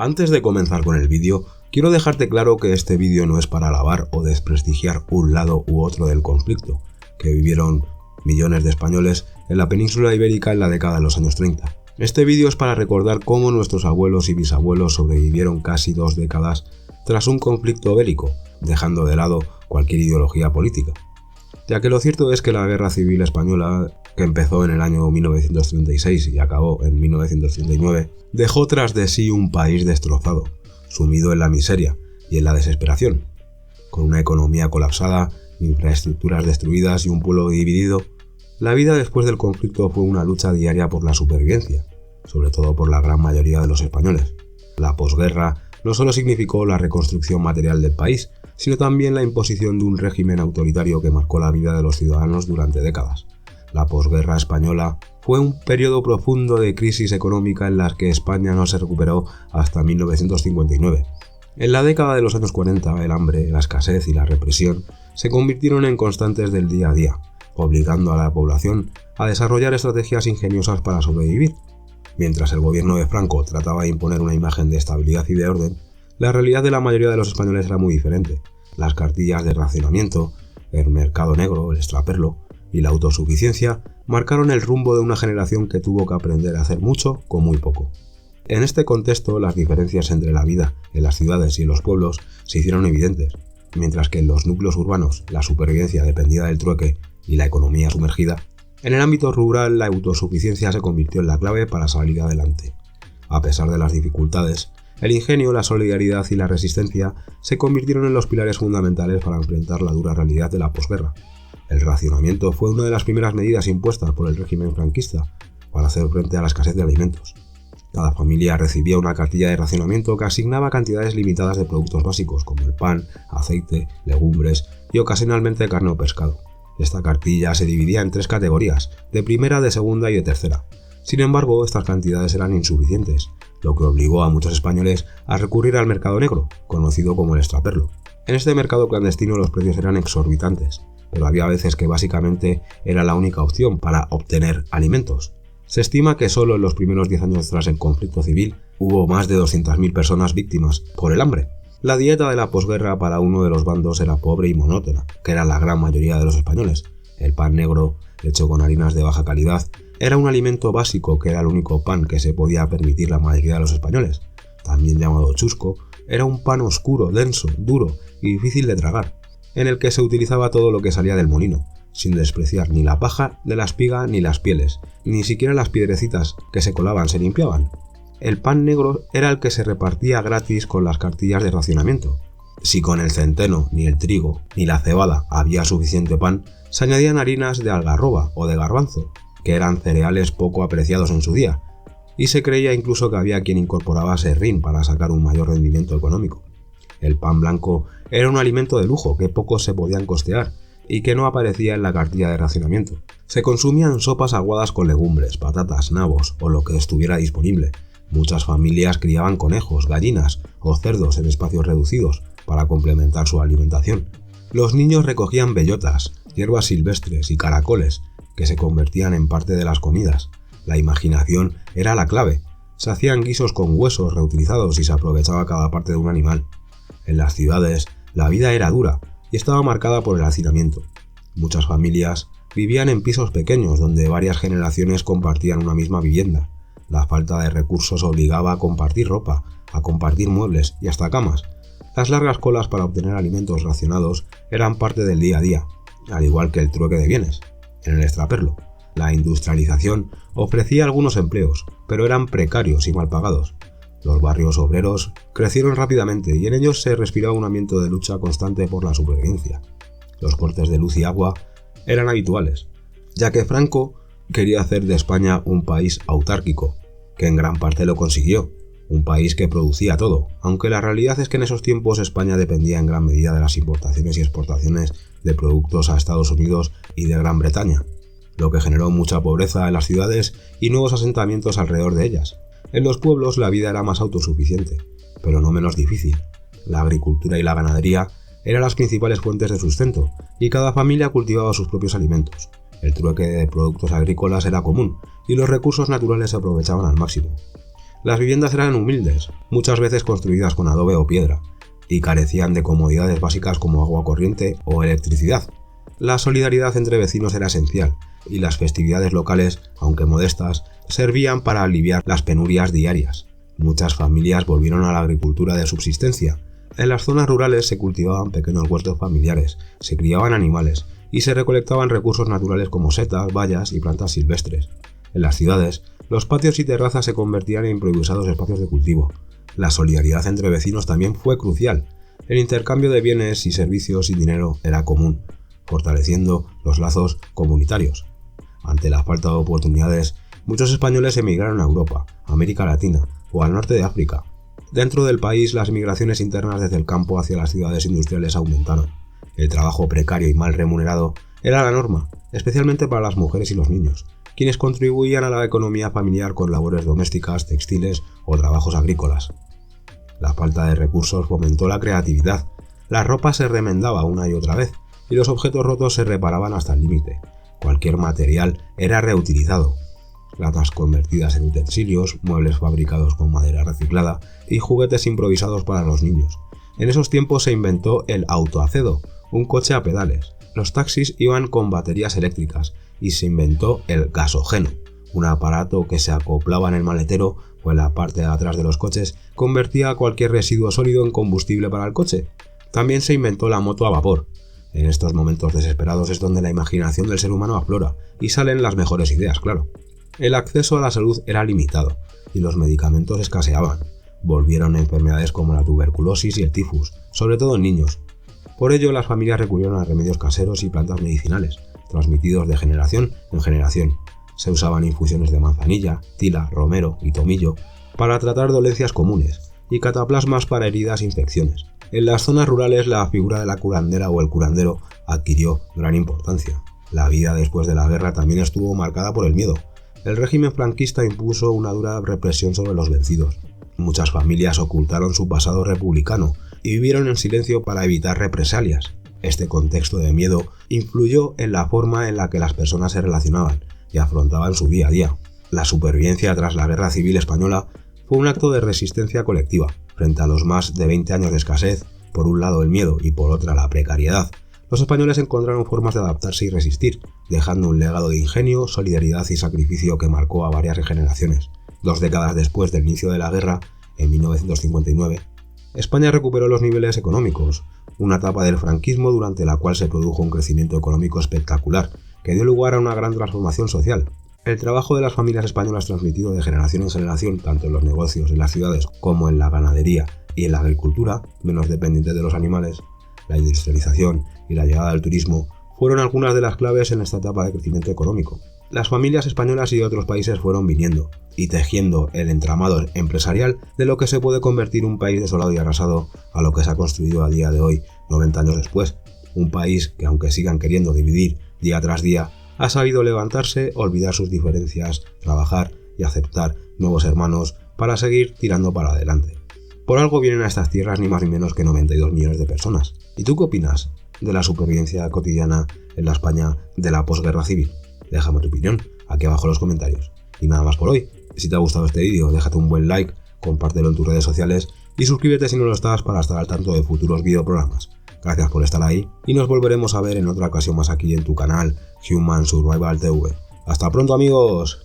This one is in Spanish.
Antes de comenzar con el vídeo, quiero dejarte claro que este vídeo no es para alabar o desprestigiar un lado u otro del conflicto que vivieron millones de españoles en la península ibérica en la década de los años 30. Este vídeo es para recordar cómo nuestros abuelos y bisabuelos sobrevivieron casi 2 décadas tras un conflicto bélico, dejando de lado cualquier ideología política. Ya que lo cierto es que la Guerra Civil Española, que empezó en el año 1936 y acabó en 1939, dejó tras de sí un país destrozado, sumido en la miseria y en la desesperación. Con una economía colapsada, infraestructuras destruidas y un pueblo dividido, la vida después del conflicto fue una lucha diaria por la supervivencia, sobre todo por la gran mayoría de los españoles. La posguerra no solo significó la reconstrucción material del país, sino también la imposición de un régimen autoritario que marcó la vida de los ciudadanos durante décadas. La posguerra española fue un periodo profundo de crisis económica en la que España no se recuperó hasta 1959. En la década de los años 40, el hambre, la escasez y la represión se convirtieron en constantes del día a día, obligando a la población a desarrollar estrategias ingeniosas para sobrevivir. Mientras el gobierno de Franco trataba de imponer una imagen de estabilidad y de orden, la realidad de la mayoría de los españoles era muy diferente. Las cartillas de racionamiento, el mercado negro, el extraperlo y la autosuficiencia marcaron el rumbo de una generación que tuvo que aprender a hacer mucho con muy poco. En este contexto, las diferencias entre la vida en las ciudades y en los pueblos se hicieron evidentes, mientras que en los núcleos urbanos la supervivencia dependía del trueque y la economía sumergida. En el ámbito rural, la autosuficiencia se convirtió en la clave para salir adelante. A pesar de las dificultades, el ingenio, la solidaridad y la resistencia se convirtieron en los pilares fundamentales para enfrentar la dura realidad de la posguerra. El racionamiento fue una de las primeras medidas impuestas por el régimen franquista para hacer frente a la escasez de alimentos. Cada familia recibía una cartilla de racionamiento que asignaba cantidades limitadas de productos básicos como el pan, aceite, legumbres y ocasionalmente carne o pescado. Esta cartilla se dividía en 3 categorías, de primera, de segunda y de tercera. Sin embargo, estas cantidades eran insuficientes, lo que obligó a muchos españoles a recurrir al mercado negro, conocido como el extraperlo. En este mercado clandestino los precios eran exorbitantes, pero había veces que básicamente era la única opción para obtener alimentos. Se estima que solo en los primeros 10 años tras el conflicto civil hubo más de 200.000 personas víctimas por el hambre. La dieta de la posguerra para uno de los bandos era pobre y monótona, que era la gran mayoría de los españoles. El pan negro, hecho con harinas de baja calidad, era un alimento básico que era el único pan que se podía permitir la mayoría de los españoles. También llamado chusco, era un pan oscuro, denso, duro y difícil de tragar, en el que se utilizaba todo lo que salía del molino, sin despreciar ni la paja de la espiga ni las pieles, ni siquiera las piedrecitas que se colaban se limpiaban. El pan negro era el que se repartía gratis con las cartillas de racionamiento. Si con el centeno, ni el trigo, ni la cebada había suficiente pan, se añadían harinas de algarroba o de garbanzo, que eran cereales poco apreciados en su día, y se creía incluso que había quien incorporaba serrín para sacar un mayor rendimiento económico. El pan blanco era un alimento de lujo que pocos se podían costear y que no aparecía en la cartilla de racionamiento. Se consumían sopas aguadas con legumbres, patatas, nabos o lo que estuviera disponible. Muchas familias criaban conejos, gallinas o cerdos en espacios reducidos para complementar su alimentación. Los niños recogían bellotas, hierbas silvestres y caracoles que se convertían en parte de las comidas. La imaginación era la clave. Se hacían guisos con huesos reutilizados y se aprovechaba cada parte de un animal. En las ciudades, la vida era dura y estaba marcada por el hacinamiento. Muchas familias vivían en pisos pequeños donde varias generaciones compartían una misma vivienda. La falta de recursos obligaba a compartir ropa, a compartir muebles y hasta camas. Las largas colas para obtener alimentos racionados eran parte del día a día, al igual que el trueque de bienes. En el extraperlo, la industrialización ofrecía algunos empleos, pero eran precarios y mal pagados. Los barrios obreros crecieron rápidamente y en ellos se respiraba un ambiente de lucha constante por la supervivencia. Los cortes de luz y agua eran habituales, ya que Franco quería hacer de España un país autárquico, que en gran parte lo consiguió, un país que producía todo, aunque la realidad es que en esos tiempos España dependía en gran medida de las importaciones y exportaciones de productos a Estados Unidos y de Gran Bretaña, lo que generó mucha pobreza en las ciudades y nuevos asentamientos alrededor de ellas. En los pueblos la vida era más autosuficiente, pero no menos difícil. La agricultura y la ganadería eran las principales fuentes de sustento, y cada familia cultivaba sus propios alimentos. El trueque de productos agrícolas era común, y los recursos naturales se aprovechaban al máximo. Las viviendas eran humildes, muchas veces construidas con adobe o piedra, y carecían de comodidades básicas como agua corriente o electricidad. La solidaridad entre vecinos era esencial, y las festividades locales, aunque modestas, servían para aliviar las penurias diarias. Muchas familias volvieron a la agricultura de subsistencia. En las zonas rurales se cultivaban pequeños huertos familiares, se criaban animales y se recolectaban recursos naturales como setas, bayas y plantas silvestres. En las ciudades, los patios y terrazas se convertían en improvisados espacios de cultivo. La solidaridad entre vecinos también fue crucial. El intercambio de bienes y servicios y dinero era común, fortaleciendo los lazos comunitarios. Ante la falta de oportunidades, muchos españoles emigraron a Europa, América Latina o al norte de África. Dentro del país, las migraciones internas desde el campo hacia las ciudades industriales aumentaron. El trabajo precario y mal remunerado era la norma, especialmente para las mujeres y los niños, quienes contribuían a la economía familiar con labores domésticas, textiles o trabajos agrícolas. La falta de recursos fomentó la creatividad. La ropa se remendaba una y otra vez, y los objetos rotos se reparaban hasta el límite. Cualquier material era reutilizado. Latas convertidas en utensilios, muebles fabricados con madera reciclada y juguetes improvisados para los niños. En esos tiempos se inventó el autoacedo, un coche a pedales. Los taxis iban con baterías eléctricas y se inventó el gasógeno, un aparato que se acoplaba en el maletero o en la parte de atrás de los coches, convertía cualquier residuo sólido en combustible para el coche. También se inventó la moto a vapor. En estos momentos desesperados es donde la imaginación del ser humano aflora y salen las mejores ideas, claro. El acceso a la salud era limitado y los medicamentos escaseaban. Volvieron enfermedades como la tuberculosis y el tifus, sobre todo en niños. Por ello, las familias recurrieron a remedios caseros y plantas medicinales, transmitidos de generación en generación. Se usaban infusiones de manzanilla, tila, romero y tomillo para tratar dolencias comunes y cataplasmas para heridas e infecciones. En las zonas rurales, la figura de la curandera o el curandero adquirió gran importancia. La vida después de la guerra también estuvo marcada por el miedo. El régimen franquista impuso una dura represión sobre los vencidos. Muchas familias ocultaron su pasado republicano y vivieron en silencio para evitar represalias. Este contexto de miedo influyó en la forma en la que las personas se relacionaban y afrontaban su día a día. La supervivencia tras la Guerra Civil Española fue un acto de resistencia colectiva frente a los más de 20 años de escasez, por un lado el miedo y por otra la precariedad. Los españoles encontraron formas de adaptarse y resistir, dejando un legado de ingenio, solidaridad y sacrificio que marcó a varias generaciones. 2 décadas después del inicio de la guerra, en 1959, España recuperó los niveles económicos, una etapa del franquismo durante la cual se produjo un crecimiento económico espectacular, que dio lugar a una gran transformación social. El trabajo de las familias españolas transmitido de generación en generación, tanto en los negocios, en las ciudades, como en la ganadería y en la agricultura, menos dependiente de los animales, la industrialización y la llegada del turismo, fueron algunas de las claves en esta etapa de crecimiento económico. Las familias españolas y de otros países fueron viniendo y tejiendo el entramado empresarial de lo que se puede convertir un país desolado y arrasado a lo que se ha construido a día de hoy, 90 años después. Un país que, aunque sigan queriendo dividir día tras día, ha sabido levantarse, olvidar sus diferencias, trabajar y aceptar nuevos hermanos para seguir tirando para adelante. Por algo vienen a estas tierras ni más ni menos que 92 millones de personas. ¿Y tú qué opinas de la supervivencia cotidiana en la España de la posguerra civil? Déjame tu opinión aquí abajo en los comentarios. Y nada más por hoy. Si te ha gustado este vídeo, déjate un buen like, compártelo en tus redes sociales y suscríbete si no lo estás para estar al tanto de futuros videoprogramas. Gracias por estar ahí y nos volveremos a ver en otra ocasión más aquí en tu canal Human Survival TV. ¡Hasta pronto, amigos!